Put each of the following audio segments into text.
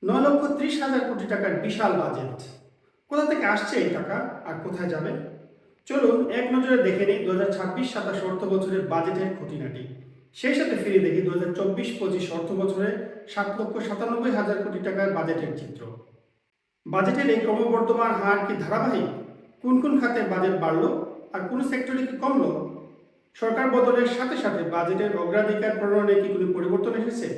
9,30,000 কোটি টাকার বিশাল বাজেট। কোথা থেকে আসছে এই টাকা আর কোথায় যাবে? চলুন এক নজরে দেখে নিই 2026-27 অর্থ বছরের বাজেটের খুঁটিনাটি। সেই সাথে ফিরে দেখি 2024-25 অর্থ বছরে 7,97,000 কোটি টাকার বাজেটের চিত্র। বাজেটের এই ক্রমবর্ধমান হার কি ধারাবাহিক? কোন কোন খাতে বাজেট বাড়লো আর কোন সেক্টরে কি কমলো? সরকার বদলের সাথে সাথে বাজেটের অগ্রাধিকার প্রণয়নে কি কোনো পরিবর্তন এসেছে?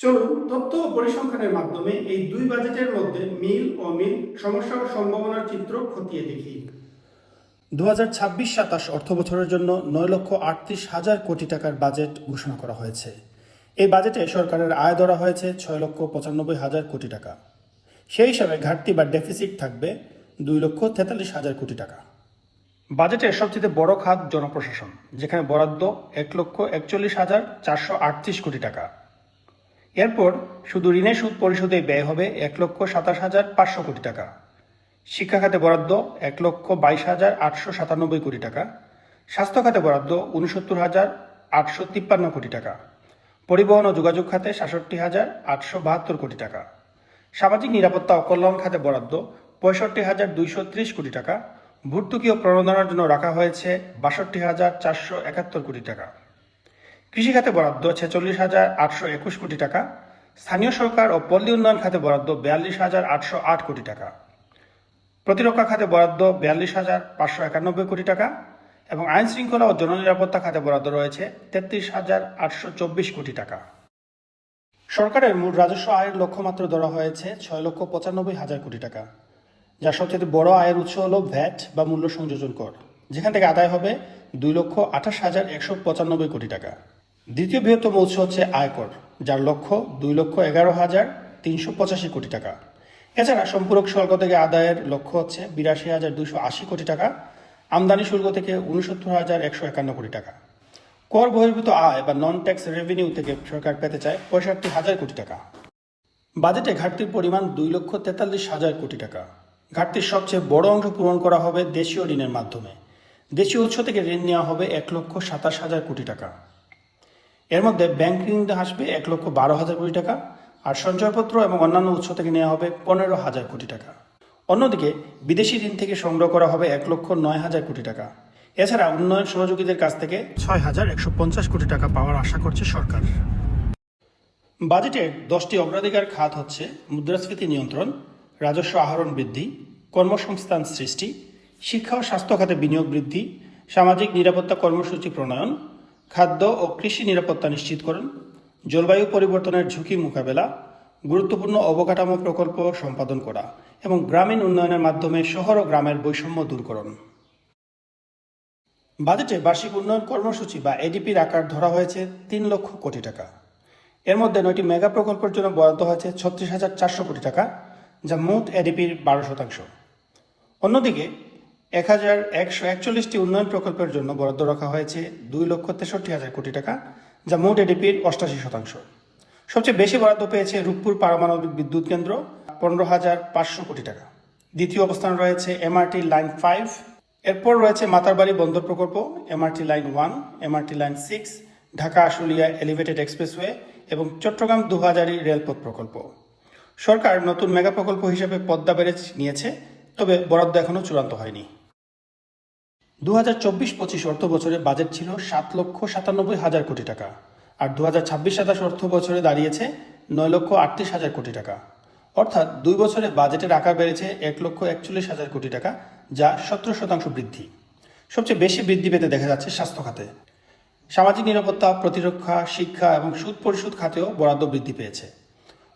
চলুন তথ্য ও পরিসংখ্যানের মাধ্যমে এই দুই বাজেটের মধ্যে মিল অমিল, সমস্যা ও সম্ভাবনার চিত্র খতিয়ে দেখি। 2026-27 অর্থ বছরের জন্য 9,38,000 কোটি টাকার বাজেট ঘোষণা করা হয়েছে। এই বাজেটে সরকারের আয় ধরা হয়েছে 6,95,000 কোটি টাকা। সেই হিসাবে ঘাটতি বা ডেফিসিট থাকবে 2,43,000 কোটি টাকা। বাজেটের সবচেয়ে বড় খাত জনপ্রশাসন, যেখানে বরাদ্দ 1,41,438 কোটি টাকা। এরপর শুধু ঋণের সুদ পরিশোধে ব্যয় হবে 1,27,500 কোটি টাকা। শিক্ষা খাতে বরাদ্দ 1,22,897 কোটি টাকা। স্বাস্থ্য খাতে বরাদ্দ 69,853 কোটি টাকা। পরিবহন ও যোগাযোগ খাতে 66,872 কোটি টাকা। সামাজিক নিরাপত্তা ও কল্যাণ খাতে বরাদ্দ 65,230 কোটি টাকা। ভর্তুকি ও প্রণোদনার জন্য রাখা হয়েছে 62,471 কোটি টাকা। কৃষি খাতে বরাদ্দ 46,821 কোটি টাকা। স্থানীয় সরকার ও পল্লী উন্নয়ন খাতে বরাদ্দ 42,808 কোটি টাকা। প্রতিরক্ষা খাতে বরাদ্দ 42,591 কোটি টাকা এবং আইন শৃঙ্খলা ও জননিরাপত্তা খাতে বরাদ্দ রয়েছে 33,824 কোটি টাকা। সরকারের মোট রাজস্ব আয়ের লক্ষ্যমাত্রা ধরা হয়েছে 6,95,000 কোটি টাকা, যার সবচেয়ে বড় আয়ের উৎস হল ভ্যাট বা মূল্য সংযোজন কর, যেখান থেকে আদায় হবে 2,28,195 কোটি টাকা। দ্বিতীয় বৃহত্তম উৎস হচ্ছে আয়কর, যার লক্ষ্য 2,11,385 কোটি টাকা। এছাড়া সম্পূরক শুল্ক থেকে আদায়ের লক্ষ্য হচ্ছে 82,280 কোটি টাকা। আমদানি শুল্ক থেকে 69,151 কোটি টাকা। কর বহির্ভূত আয় বা নন ট্যাক্স রেভিনিউ থেকে সরকার পেতে চায় 65,000 কোটি টাকা। বাজেটে ঘাটতির পরিমাণ 2,43,000 কোটি টাকা। ঘাটতির সবচেয়ে বড় অংশ পূরণ করা হবে দেশীয় ঋণের মাধ্যমে। দেশীয় উৎস থেকে ঋণ নেওয়া হবে 1,27,000 কোটি টাকা। এর মধ্যে ব্যাংক ঋণ আসবে 1,12,000 কোটি টাকা, আর সঞ্চয়পত্র এবং অন্যান্য উৎস থেকে নেওয়া হবে 15,000 কোটি টাকা। অন্যদিকে বিদেশি ঋণ থেকে সংগ্রহ করা হবে 1,09,000 কোটি টাকা। এছাড়া উন্নয়ন সহযোগীদের কাছ থেকে 6,150 কোটি টাকা পাওয়ার আশা করছে সরকার। বাজেটের 10টি অগ্রাধিকার খাত হচ্ছে মুদ্রাস্ফীতি নিয়ন্ত্রণ, রাজস্ব আহরণ বৃদ্ধি, কর্মসংস্থান সৃষ্টি, শিক্ষা ও স্বাস্থ্য খাতে বিনিয়োগ বৃদ্ধি, সামাজিক নিরাপত্তা কর্মসূচি প্রণয়ন, খাদ্য ও কৃষি নিরাপত্তা নিশ্চিতকরণ, জলবায়ু পরিবর্তনের ঝুঁকি মোকাবেলা, গুরুত্বপূর্ণ অবকাঠামো প্রকল্প সম্পাদন করা এবং গ্রামীণ উন্নয়নের মাধ্যমে শহর ও গ্রামের বৈষম্য দূরকরণ। বাজেটে বার্ষিক উন্নয়ন কর্মসূচি বা এডিপির আকার ধরা হয়েছে 3,00,000 কোটি টাকা। এর মধ্যে 9টি মেগা প্রকল্পের জন্য বরাদ্দ হয়েছে 36,400 কোটি টাকা, যা মোট এডিপির 12%। অন্যদিকে 1,141টি উন্নয়ন প্রকল্পের জন্য বরাদ্দ রাখা হয়েছে 2,63,000 কোটি টাকা, যা মোট এডিপির 88%। সবচেয়ে বেশি বরাদ্দ পেয়েছে রূপপুর পারমাণবিক বিদ্যুৎ কেন্দ্র, 15,500 কোটি টাকা। দ্বিতীয় অবস্থানে রয়েছে এমআরটি লাইন 5। এরপর রয়েছে মাতারবাড়ি বন্দর প্রকল্প, MRT line 1, MRT line 6, Dhaka Ashulia elevated expressway এবং চট্টগ্রাম দুহাজারী রেলপথ প্রকল্প। সরকার নতুন মেগা প্রকল্প হিসেবে পদ্মা ব্যারেজ নিয়েছে, তবে বরাদ্দ এখনও চূড়ান্ত হয়নি। 2024-25 অর্থ বছরে বাজেট ছিল 7,97,000 কোটি টাকা, আর 2026-27 অর্থ বছরে দাঁড়িয়েছে 9,38,000 কোটি টাকা। অর্থাৎ 2 বছরে বাজেটের আকার বেড়েছে 1,41,000 কোটি টাকা, যা 17% বৃদ্ধি। সবচেয়ে বেশি বৃদ্ধি পেতে দেখা যাচ্ছে স্বাস্থ্য খাতে। সামাজিক নিরাপত্তা, প্রতিরক্ষা, শিক্ষা এবং সুদ পরিশোধ খাতেও বরাদ্দ বৃদ্ধি পেয়েছে।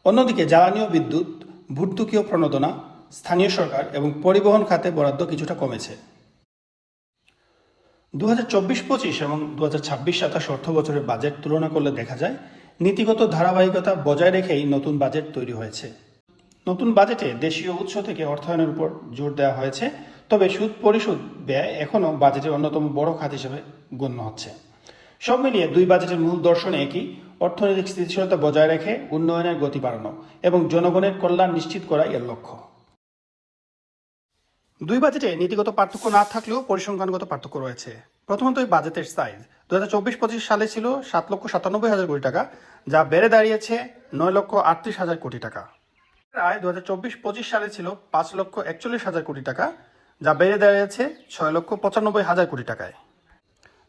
অন্যদিকে জ্বালানি ও বিদ্যুৎ, ভর্তুকি ও প্রণোদনা, স্থানীয় সরকার এবং পরিবহন খাতে বরাদ্দ কিছুটা কমেছে। 2024-25 এবং 2026-27 অর্থ বছরের বাজেট তুলনা করলে দেখা যায় নীতিগত ধারাবাহিকতা বজায় রেখেই নতুন বাজেট তৈরি হয়েছে। নতুন বাজেটে দেশীয় উৎস থেকে অর্থায়নের উপর জোর দেওয়া হয়েছে, তবে সুদ পরিশোধ ব্যয় এখনও বাজেটের অন্যতম বড় খাত হিসেবে গণ্য হচ্ছে। সব মিলিয়ে দুই বাজেটের মূল দর্শন একই: অর্থনৈতিক স্থিতিশীলতা বজায় রেখে উন্নয়নের গতি বাড়ানো এবং জনগণের কল্যাণ নিশ্চিত করা এর লক্ষ্য। দুই বাজেটে নীতিগত পার্থক্য না থাকলেও পরিসংখ্যানগত পার্থক্য রয়েছে। প্রথমত এই বাজেটের সাইজ 2024-25 সালে ছিল 7,97,000 কোটি টাকা, যা বেড়ে দাঁড়িয়েছে 9,38,000 কোটি টাকা। আয় 2024-25 সালে ছিল 5,41,000 কোটি টাকা, যা বেড়ে দাঁড়িয়েছে 6,95,000 কোটি টাকায়।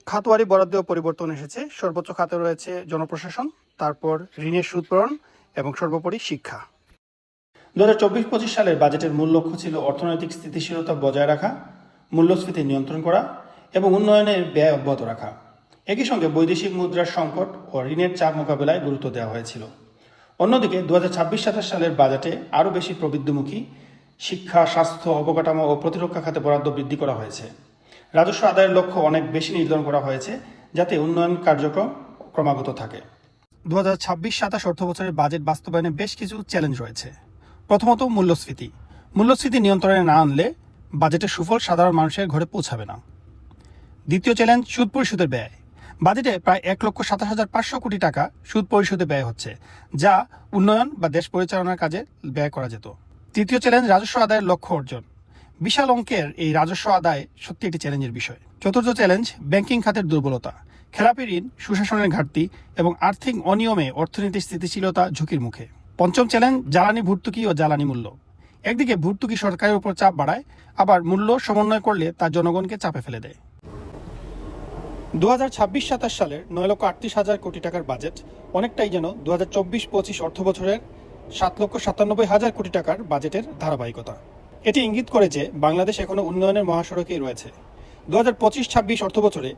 খাতওয়ারি বরাদ্দেও পরিবর্তন এসেছে। সর্বোচ্চ খাতে রয়েছে জনপ্রশাসন, তারপর ঋণের সুদ প্রদান এবং সর্বোপরি শিক্ষা। 2024-25 সালের বাজেটের মূল লক্ষ্য ছিল অর্থনৈতিক স্থিতিশীলতা বজায় রাখা, মূল্যস্ফীতি নিয়ন্ত্রণ করা এবং উন্নয়নের ব্যয় অব্যাহত রাখা। একই সঙ্গে বৈদেশিক মুদ্রার সংকট ও ঋণের চাপ মোকাবেলায় গুরুত্ব দেওয়া হয়েছিল। অন্যদিকে 2026-27 সালের বাজেটে আরও বেশি প্রবৃদ্ধিমুখী শিক্ষা, স্বাস্থ্য, অবকাঠামো ও প্রতিরক্ষা খাতে বরাদ্দ বৃদ্ধি করা হয়েছে। রাজস্ব আদায়ের লক্ষ্য অনেক বেশি নির্ধারণ করা হয়েছে, যাতে উন্নয়ন কার্যক্রম ক্রমাগত থাকে। 2026-27 অর্থবছরের বাজেট বাস্তবায়নে বেশ কিছু চ্যালেঞ্জ রয়েছে। প্রথমত, মূল্যস্ফীতি। মূল্যস্ফীতি নিয়ন্ত্রণে না আনলে বাজেটের সুফল সাধারণ মানুষের ঘরে পৌঁছাবে না। দ্বিতীয় চ্যালেঞ্জ, সুদ পরিশোধের ব্যয়। বাজেটে প্রায় 1,27,500 কোটি টাকা সুদ পরিশোধে ব্যয় হচ্ছে, যা উন্নয়ন বা দেশ পরিচালনার কাজে ব্যয় করা যেত। তৃতীয় চ্যালেঞ্জ, রাজস্ব আদায়ের লক্ষ্য অর্জন। বিশাল অঙ্কের এই রাজস্ব আদায় সত্যি একটি চ্যালেঞ্জের বিষয়। চতুর্থ চ্যালেঞ্জ, ব্যাংকিং খাতের দুর্বলতা। খেলাপি ঋণ, সুশাসনের ঘাটতি এবং আর্থিক অনিয়মে অর্থনীতির স্থিতিশীলতা ঝুঁকির মুখে। পঞ্চম চ্যালেঞ্জ, জ্বালানি ভর্তুকি ও জ্বালানি মূল্য। একদিকে ভর্তুকি সরকারের উপর চাপ বাড়ায়, আবার মূল্য সমন্বয় করলে তা জনগণকে চাপে ফেলে দেয়। 2026-27 সালের 9,38,000 কোটি টাকার বাজেট অনেকটাই যেন 2024-25 অর্থ বছরের 7,97,000 কোটি টাকার বাজেটের ধারাবাহিকতা। এটি ইঙ্গিত করে যে বাংলাদেশ এখনও উন্নয়নের মহাসড়কেই রয়েছে। 2025-26 অর্থ বছরে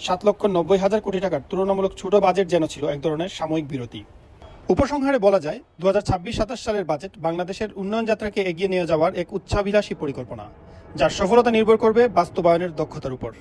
7,90,000 কোটি টাকার তুলনামূলক ছোট বাজেট যেন ছিল এক ধরনের সাময়িক বিরতি। উপসংহারে বলা যায়, 2026-27 সালের বাজেট বাংলাদেশের উন্নয়ন যাত্রাকে এগিয়ে নিয়ে যাওয়ার এক উচ্চাভিলাষী পরিকল্পনা, যার সফলতা নির্ভর করবে বাস্তবায়নের দক্ষতার উপর।